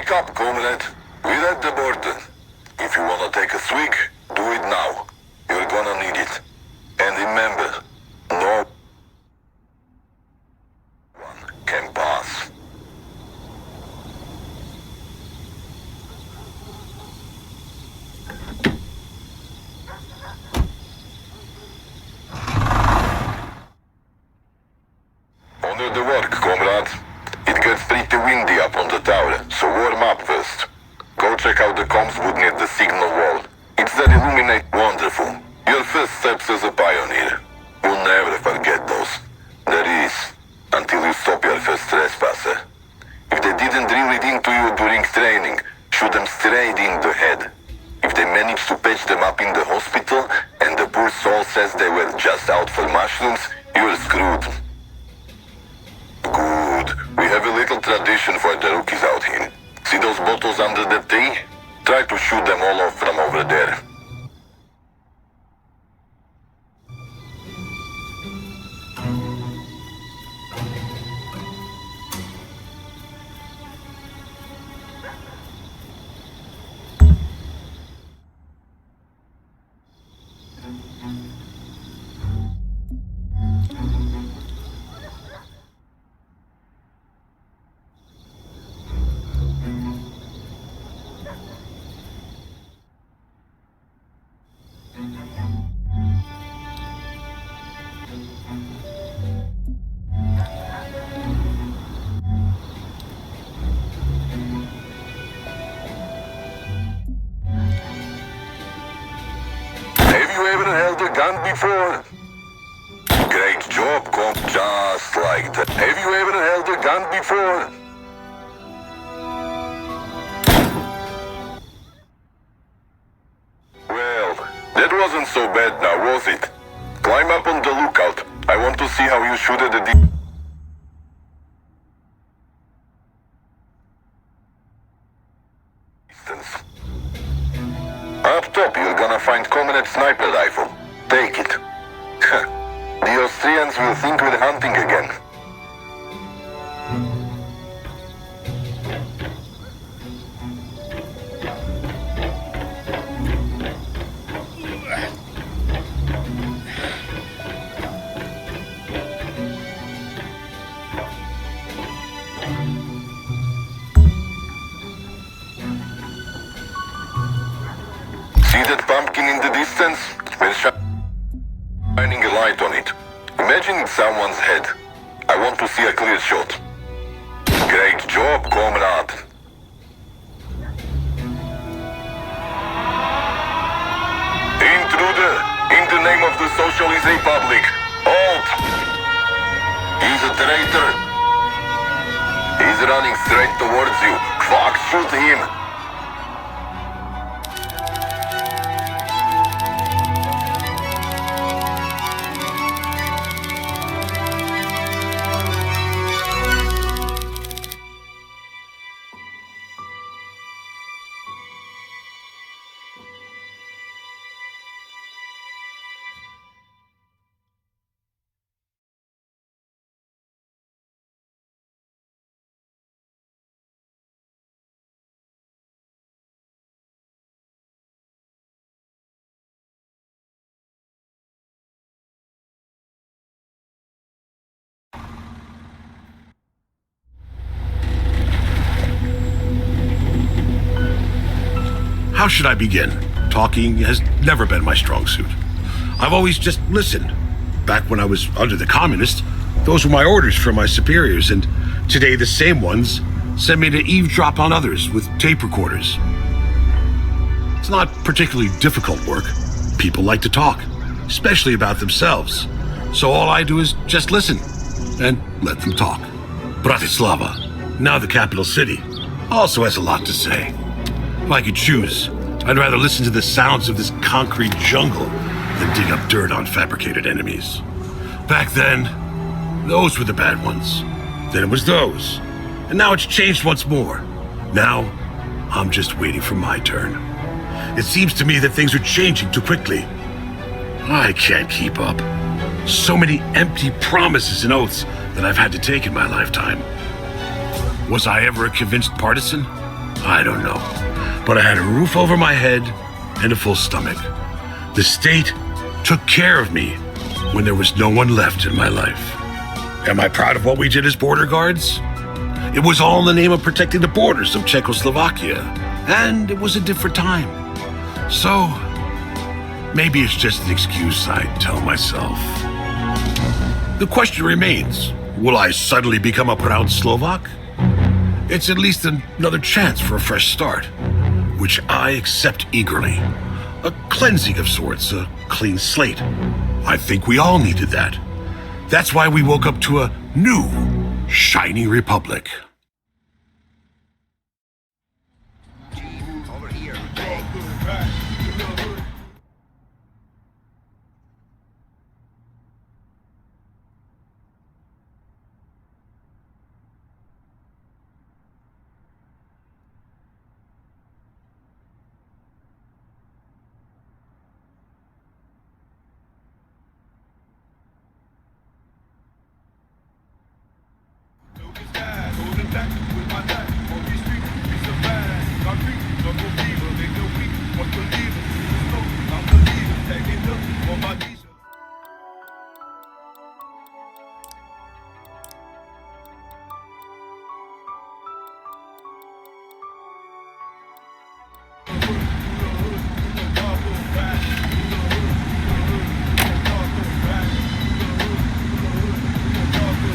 Wake up, comrade. We're at the border. If you wanna take a swig, do it now. You're gonna need it. And remember, no one can pass. Honor the work, comrade. It gets pretty windy up on the tower, so warm up first. Go check out the comms booth near the signal wall. It's that illuminate wonderful. Your first steps as a pioneer. You'll never forget those. That is, until you stop your first trespasser. If they didn't drill it into you during training, shoot them straight in the head. If they manage to patch them up in the hospital, and the poor soul says they were just out for mushrooms, you're screwed. Good. We have a little tradition for the rookies out here. See those bottles under the tree? Try to shoot them all off from over there. Gun before? Great job, comp. Just like that. Have you ever held a gun before? Well, that wasn't so bad now, was it? Climb up on the lookout. I want to see how you shoot at the distance. Up top, you're gonna find Comrade sniper rifle. Take it. The Austrians will think we're hunting again. See that pumpkin in the distance? We're shining a light on it. Imagine it's someone's head. I want to see a clear shot. Great job, comrade. Intruder, in the name of the Socialist Republic, halt! He's a traitor. He's running straight towards you. Fuck, shoot him. How should I begin? Talking has never been my strong suit. I've always just listened. Back when I was under the communists, those were my orders from my superiors, and today the same ones send me to eavesdrop on others with tape recorders. It's not particularly difficult work. People like to talk, especially about themselves. So all I do is just listen and let them talk. Bratislava, now the capital city, also has a lot to say. If I could choose, I'd rather listen to the sounds of this concrete jungle than dig up dirt on fabricated enemies. Back then, those were the bad ones. Then it was those. And now it's changed once more. Now, I'm just waiting for my turn. It seems to me that things are changing too quickly. I can't keep up. So many empty promises and oaths that I've had to take in my lifetime. Was I ever a convinced partisan? I don't know. But I had a roof over my head and a full stomach. The state took care of me when there was no one left in my life. Am I proud of what we did as border guards? It was all in the name of protecting the borders of Czechoslovakia, and it was a different time. So, maybe it's just an excuse I tell myself. The question remains, will I suddenly become a proud Slovak? It's at least another chance for a fresh start, which I accept eagerly. A cleansing of sorts, a clean slate. I think we all needed that. That's why we woke up to a new, shiny republic.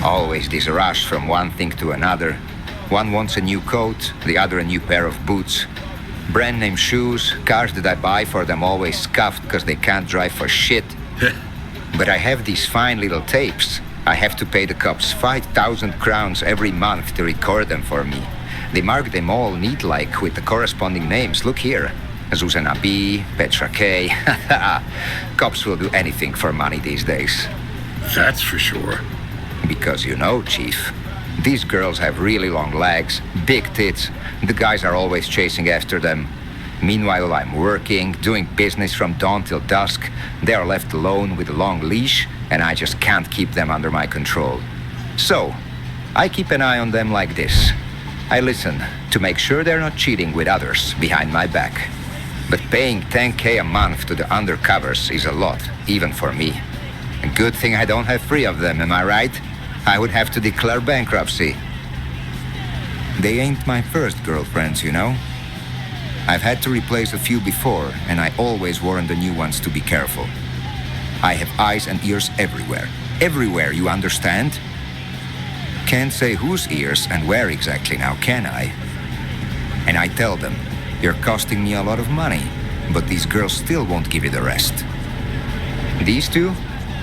Always this rush from one thing to another. One wants a new coat, the other a new pair of boots. Brand name shoes, cars that I buy for them always scuffed because they can't drive for shit. But I have these fine little tapes. I have to pay the cops 5,000 crowns every month to record them for me. They mark them all neat-like with the corresponding names. Look here. Zuzana B, Petra K. Cops will do anything for money these days. That's for sure. Because you know, Chief, these girls have really long legs, big tits. The guys are always chasing after them. Meanwhile, I'm working, doing business from dawn till dusk. They are left alone with a long leash, and I just can't keep them under my control. So, I keep an eye on them like this. I listen to make sure they're not cheating with others behind my back. But paying 10K a month to the undercovers is a lot, even for me. A good thing I don't have 3 of them, am I right? I would have to declare bankruptcy. They ain't my first girlfriends, you know? I've had to replace a few before, and I always warn the new ones to be careful. I have eyes and ears everywhere. Everywhere, you understand? Can't say whose ears and where exactly now, can I? And I tell them, you're costing me a lot of money, but these girls still won't give you the rest. These two?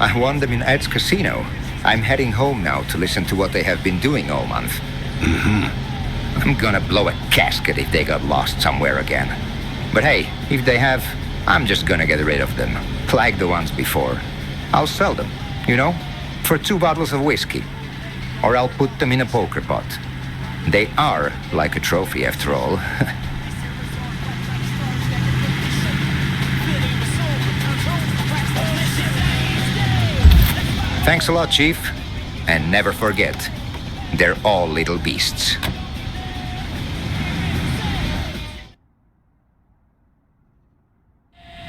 I won them in Ed's casino. I'm heading home now to listen to what they have been doing all month. I'm gonna blow a casket if they got lost somewhere again. But hey, if they have, I'm just gonna get rid of them, like the ones before. I'll sell them, you know, for 2 bottles of whiskey. Or I'll put them in a poker pot. They are like a trophy after all. Thanks a lot, Chief. And never forget, they're all little beasts.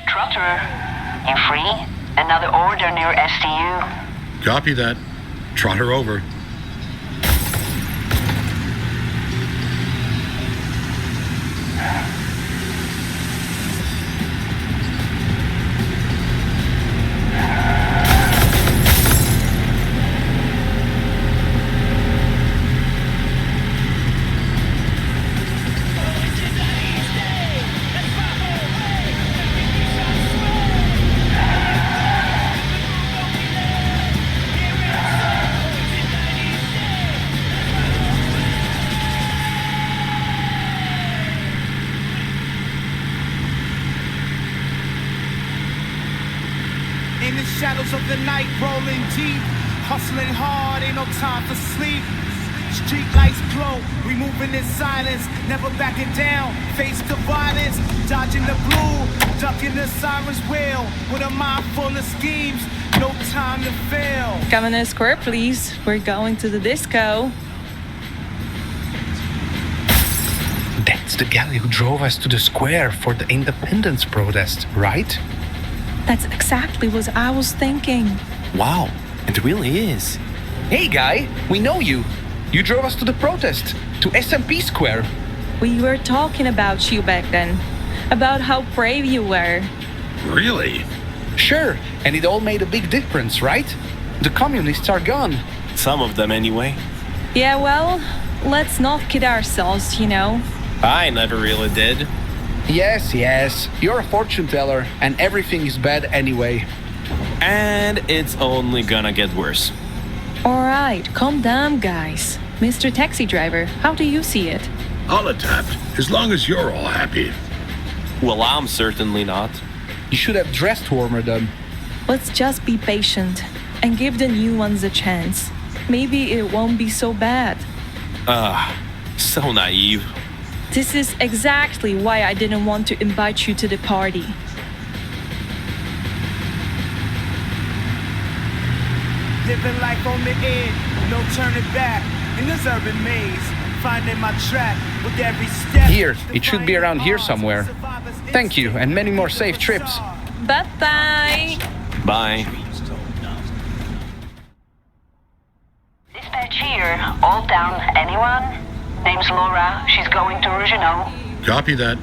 Trotter, you free? Another order near STU. Copy that. Trot her over. In the shadows of the night, rolling deep, hustling hard, ain't no time for sleep. Street lights glow, we moving in silence, never backing down, face the violence, dodging the blue, ducking the sirens wail, with a mind full of schemes, no time to fail. Cabinet Square, please. We're going to the disco. That's the guy who drove us to the square for the independence protest, right? That's exactly what I was thinking. Wow, it really is. Hey guy, we know you. You drove us to the protest, to SMP Square. We were talking about you back then. About how brave you were. Really? Sure, and it all made a big difference, right? The communists are gone. Some of them, anyway. Yeah, well, let's not kid ourselves, you know. I never really did. Yes, you're a fortune teller, and everything is bad anyway. And it's only gonna get worse. Alright, calm down, guys. Mr. Taxi Driver, how do you see it? I'll adapt, as long as you're all happy. Well, I'm certainly not. You should have dressed warmer then. Let's just be patient and give the new ones a chance. Maybe it won't be so bad. So naive. This is exactly why I didn't want to invite you to the party. Living life on the edge, no turning back. In this urban maze, finding my track with every step. Here, it should be around here somewhere. Thank you, and many more safe trips. Bye-bye! Bye. Dispatch here. All down. Anyone? Name's Laura. She's going to Rougenau. Copy that.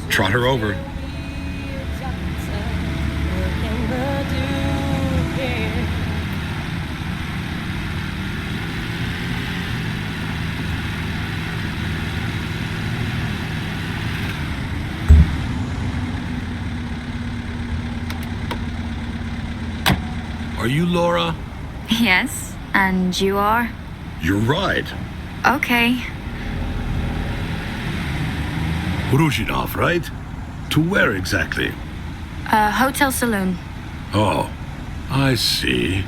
Trot her over. Are you Laura? Yes, and you are? Your ride. Okay. Ruzhinov, right? To where exactly? Hotel Saloon. Oh, I see.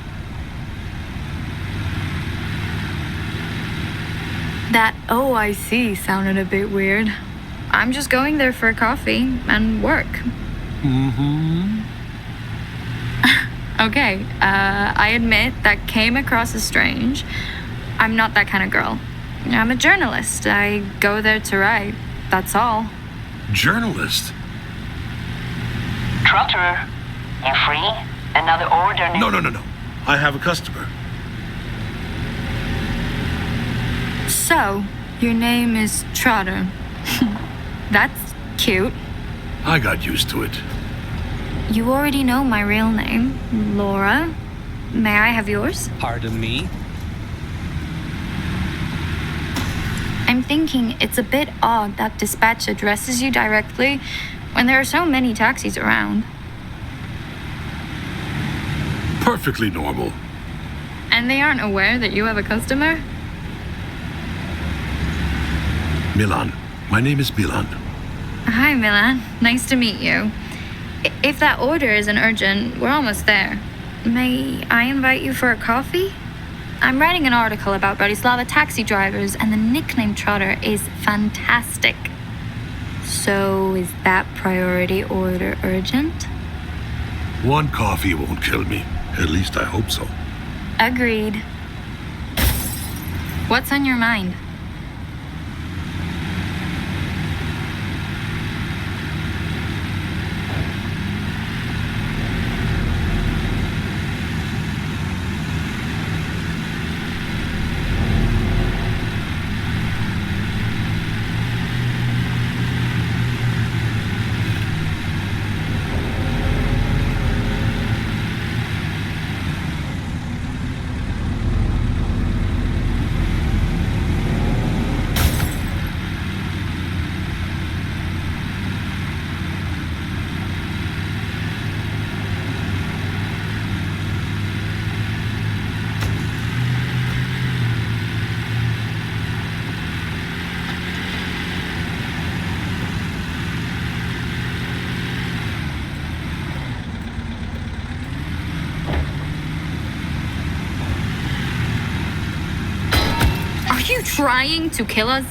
That "oh, I see" sounded a bit weird. I'm just going there for coffee and work. Mm-hmm. Okay, I admit that came across as strange. I'm not that kind of girl. I'm a journalist. I go there to write. That's all. Journalist? Trotter, you free? Another order. No. I have a customer. So, your name is Trotter. That's cute. I got used to it. You already know my real name, Laura. May I have yours? Pardon me? I'm thinking it's a bit odd that dispatch addresses you directly when there are so many taxis around. Perfectly normal. And they aren't aware that you have a customer? Milan. My name is Milan. Hi, Milan. Nice to meet you. If that order isn't urgent, we're almost there. May I invite you for a coffee? I'm writing an article about Bratislava taxi drivers, and the nickname Trotter is fantastic. So, is that priority order urgent? One coffee won't kill me. At least I hope so. Agreed. What's on your mind? Are you trying to kill us?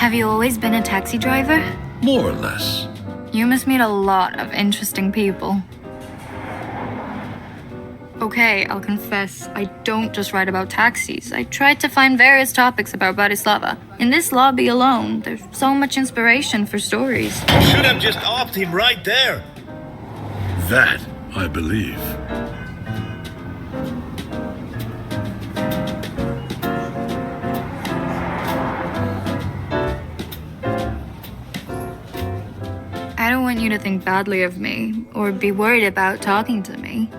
Have you always been a taxi driver? More or less. You must meet a lot of interesting people. Okay, I'll confess, I don't just write about taxis. I tried to find various topics about Bratislava. In this lobby alone, there's so much inspiration for stories. Should have just offed him right there. That, I believe. I don't want you to think badly of me or be worried about talking to me.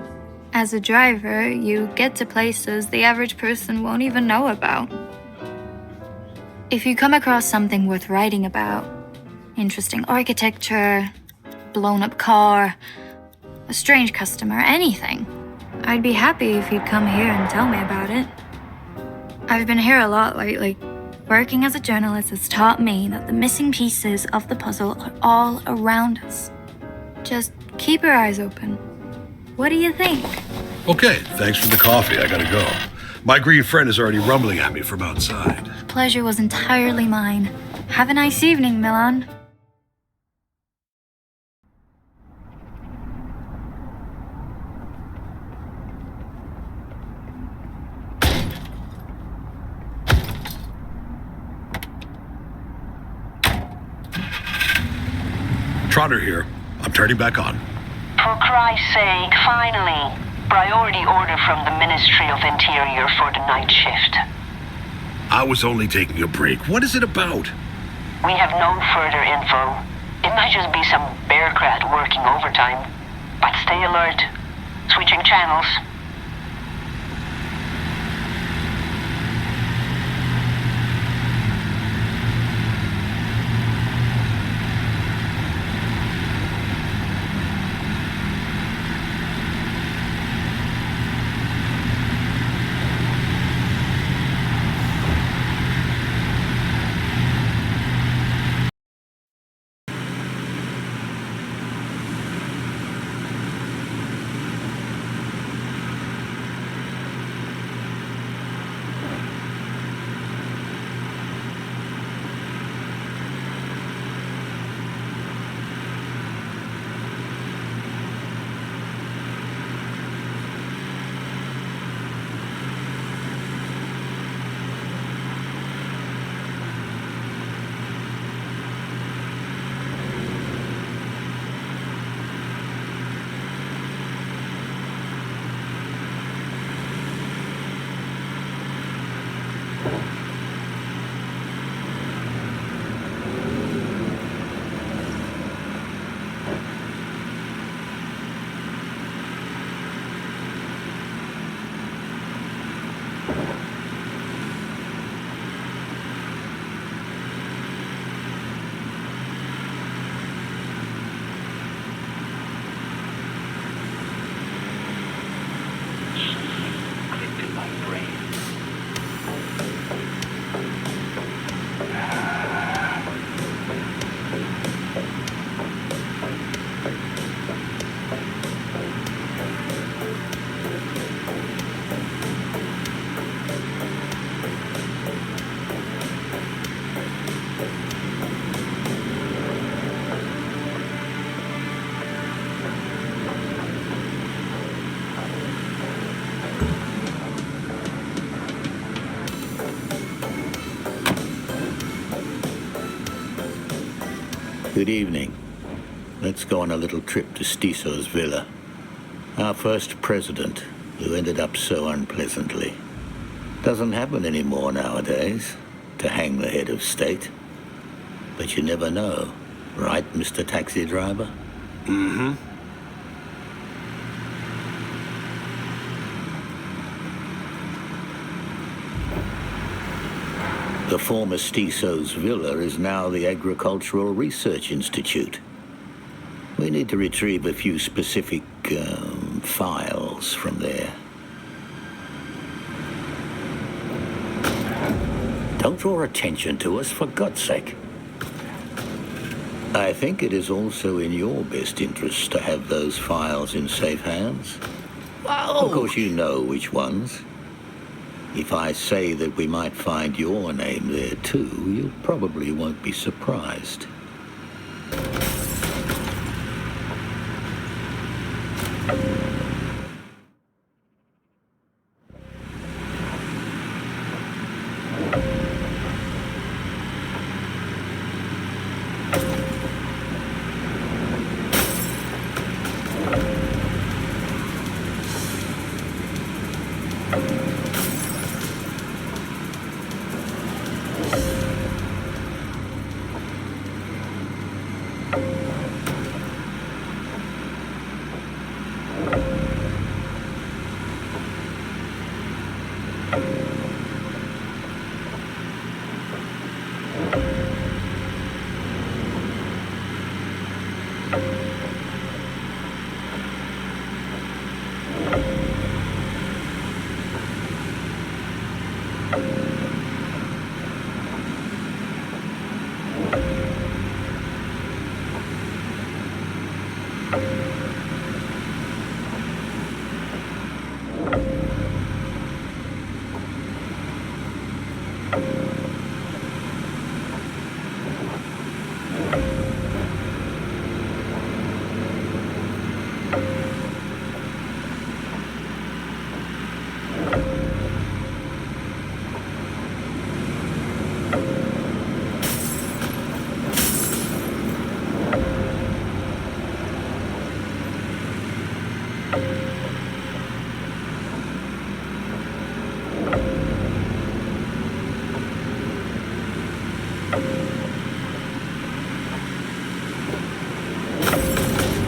As a driver, you get to places the average person won't even know about. If you come across something worth writing about, interesting architecture, blown up car, a strange customer, anything, I'd be happy if you'd come here and tell me about it. I've been here a lot lately. Working as a journalist has taught me that the missing pieces of the puzzle are all around us. Just keep your eyes open. What do you think? Okay, thanks for the coffee. I gotta go. My green friend is already rumbling at me from outside. Pleasure was entirely mine. Have a nice evening, Milan. Trotter here. I'm turning back on. For Christ's sake, finally. Priority order from the Ministry of Interior for the night shift. I was only taking a break. What is it about? We have no further info. It might just be some bearcat working overtime. But stay alert. Switching channels. Good evening. Let's go on a little trip to Stiso's villa. Our first president, who ended up so unpleasantly. Doesn't happen anymore nowadays, to hang the head of state. But you never know, right, Mr. Taxi Driver? Mm-hmm. The former Stiso's villa is now the Agricultural Research Institute. We need to retrieve a few specific files from there. Don't draw attention to us, for God's sake. I think it is also in your best interest to have those files in safe hands. Whoa. Of course, you know which ones. If I say that we might find your name there too, you probably won't be surprised.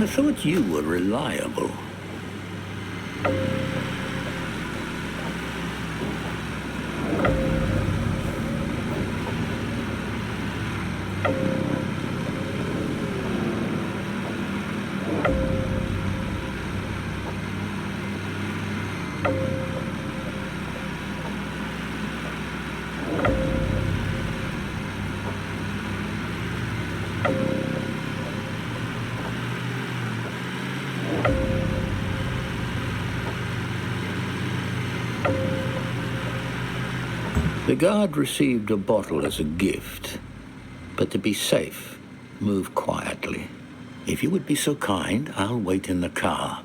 I thought you were reliable. The guard received a bottle as a gift, but to be safe, move quietly. If you would be so kind, I'll wait in the car.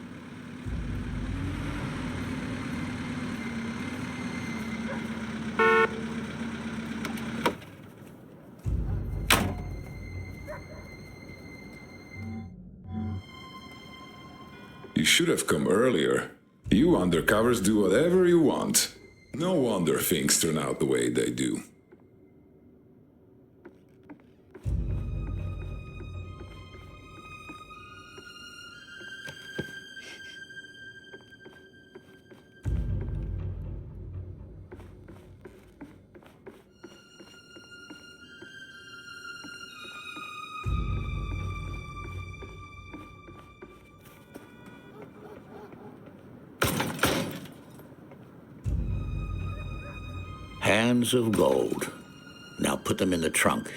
You should have come earlier. You undercovers do whatever you want. No wonder things turn out the way they do. Hands of gold. Now put them in the trunk.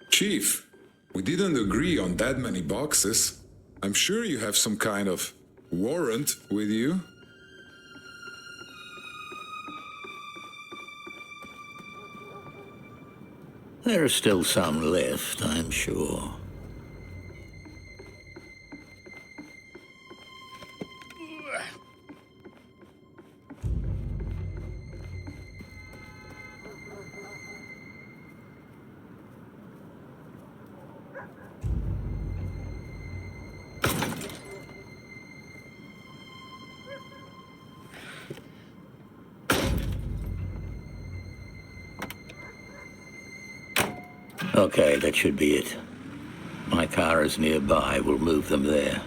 Chief, we didn't agree on that many boxes. I'm sure you have some kind of warrant with you. There are still some left, I'm sure. Okay, that should be it. My car is nearby. We'll move them there.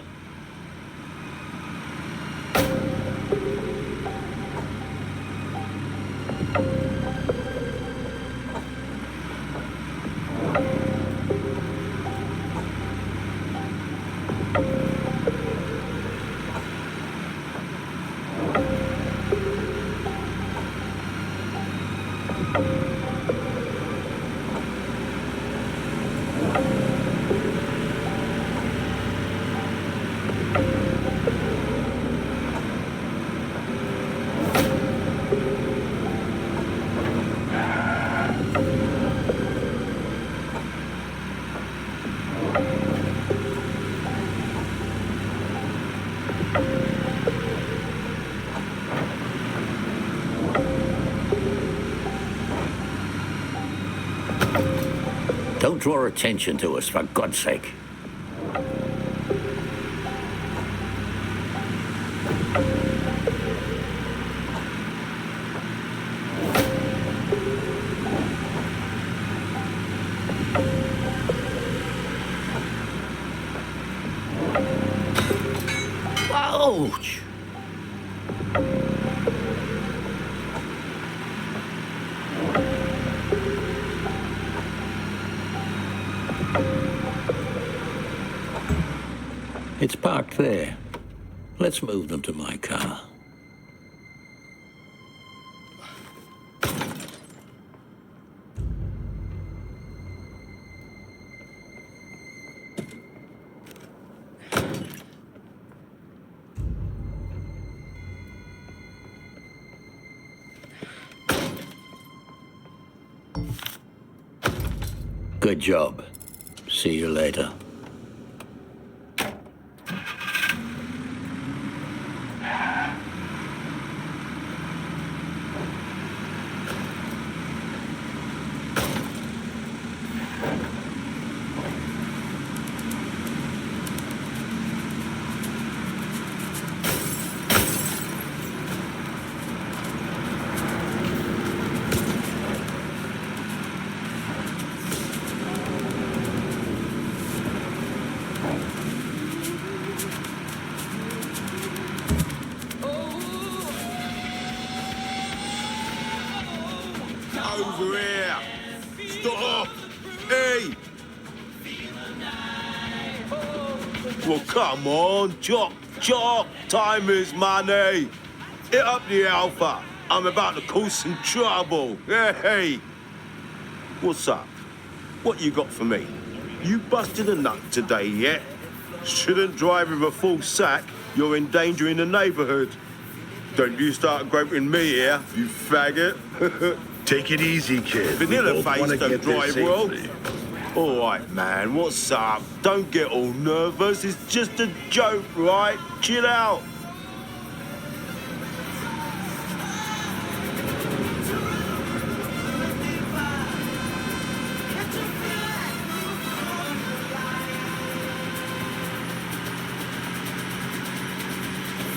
Don't draw attention to us, for God's sake. Ouch! It's parked there. Let's move them to my car. Good job. See you later. Over here! Stop! Hey! Well, come on, chop, chop! Time is money! Hit up the Alpha. I'm about to cause some trouble. Hey! What's up? What you got for me? You busted a nut today, yeah? Shouldn't drive with a full sack. You're endangering the neighborhood. Don't you start groping me here, you faggot. Take it easy, kid. Vanilla face don't drive well. All right, man, what's up? Don't get all nervous. It's just a joke, right? Chill out.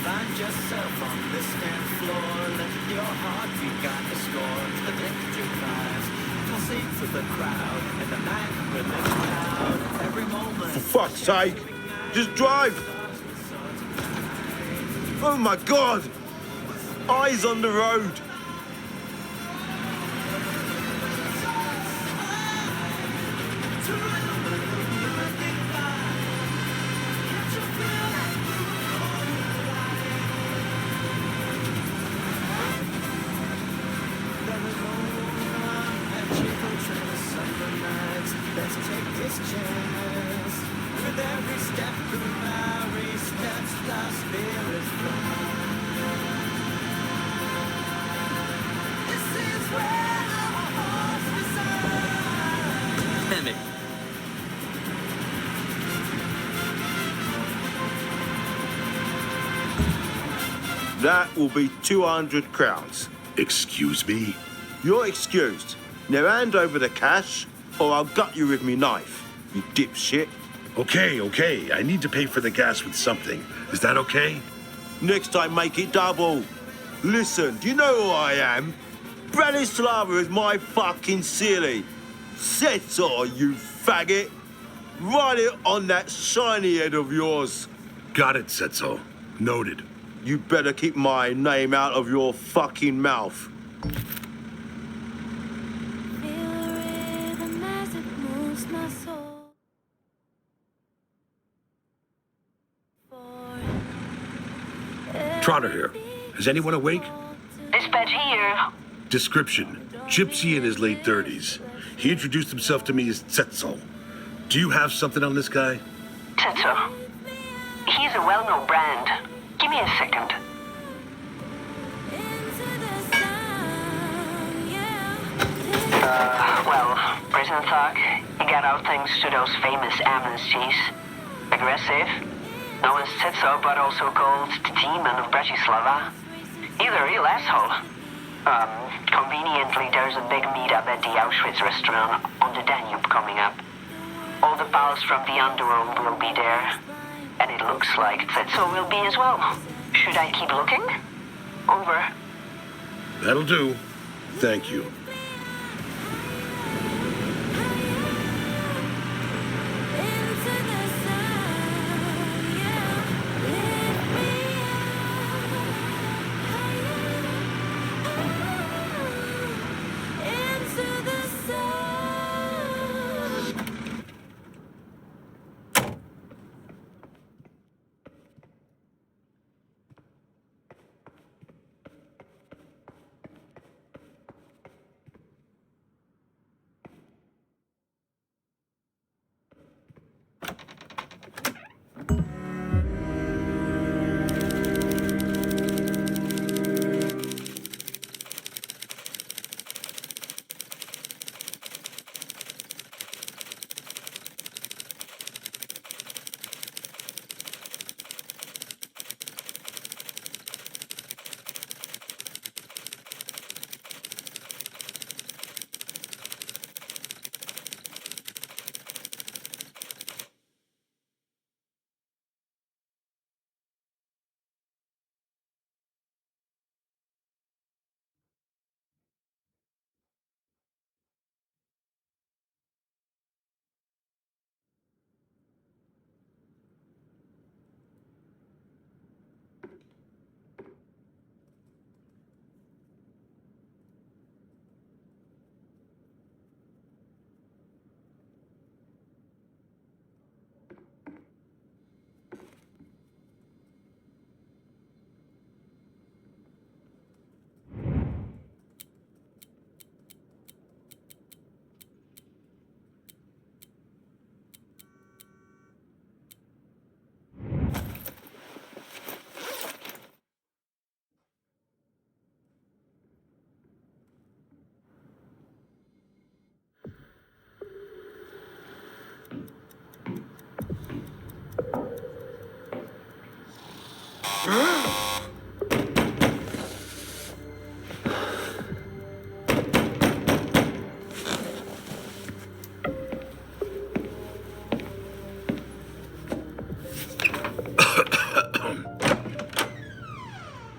Find yourself on this dance floor. Let your heartbeat guide the score. The victory cries, pulsate through the crowd, and the night rhythm loud. Every moment. For fuck's sake, just drive. Oh my God! Eyes on the road. Let's take this chance. With every step through our steps, the spirits flow. This is where our hearts reside. Damn it. That will be 200 crowns. Excuse me? You're excused. Now hand over the cash, or I'll gut you with me knife, you dipshit. Okay. I need to pay for the gas with something. Is that okay? Next time, make it double. Listen, do you know who I am? Bratislava is my fucking silly. Settle, you faggot. Write it on that shiny head of yours. Got it, Setzo. Noted. You better keep my name out of your fucking mouth. Trotter here. Is anyone awake? Dispatch here. Description. Gypsy in his late 30s. He introduced himself to me as Tsetzel. Do you have something on this guy? Tetsu. He's a well-known brand. Give me a second. Prison thug. He got out thanks to those famous amnesties. Aggressive. Known as Tetsu, but also called the Demon of Bratislava. He's a real asshole. Conveniently, there's a big meetup at the Auschwitz restaurant on the Danube coming up. All the pals from the underworld will be there. And it looks like Zetso will be as well. Should I keep looking? Over. That'll do. Thank you.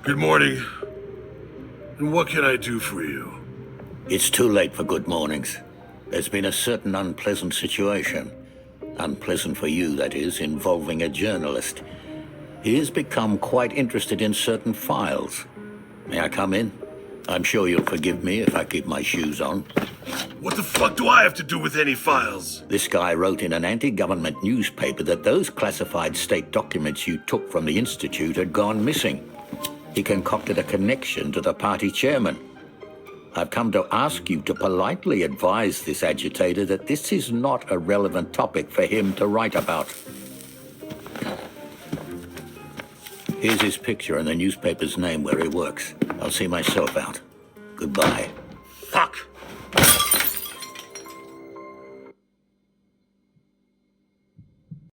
Good morning. And what can I do for you? It's too late for good mornings. There's been a certain unpleasant situation. Unpleasant for you, that is, involving a journalist. He has become quite interested in certain files. May I come in? I'm sure you'll forgive me if I keep my shoes on. What the fuck do I have to do with any files? This guy wrote in an anti-government newspaper that those classified state documents you took from the Institute had gone missing. He concocted a connection to the party chairman. I've come to ask you to politely advise this agitator that this is not a relevant topic for him to write about. Here's his picture and the newspaper's name where he works. I'll see myself out. Goodbye. Fuck!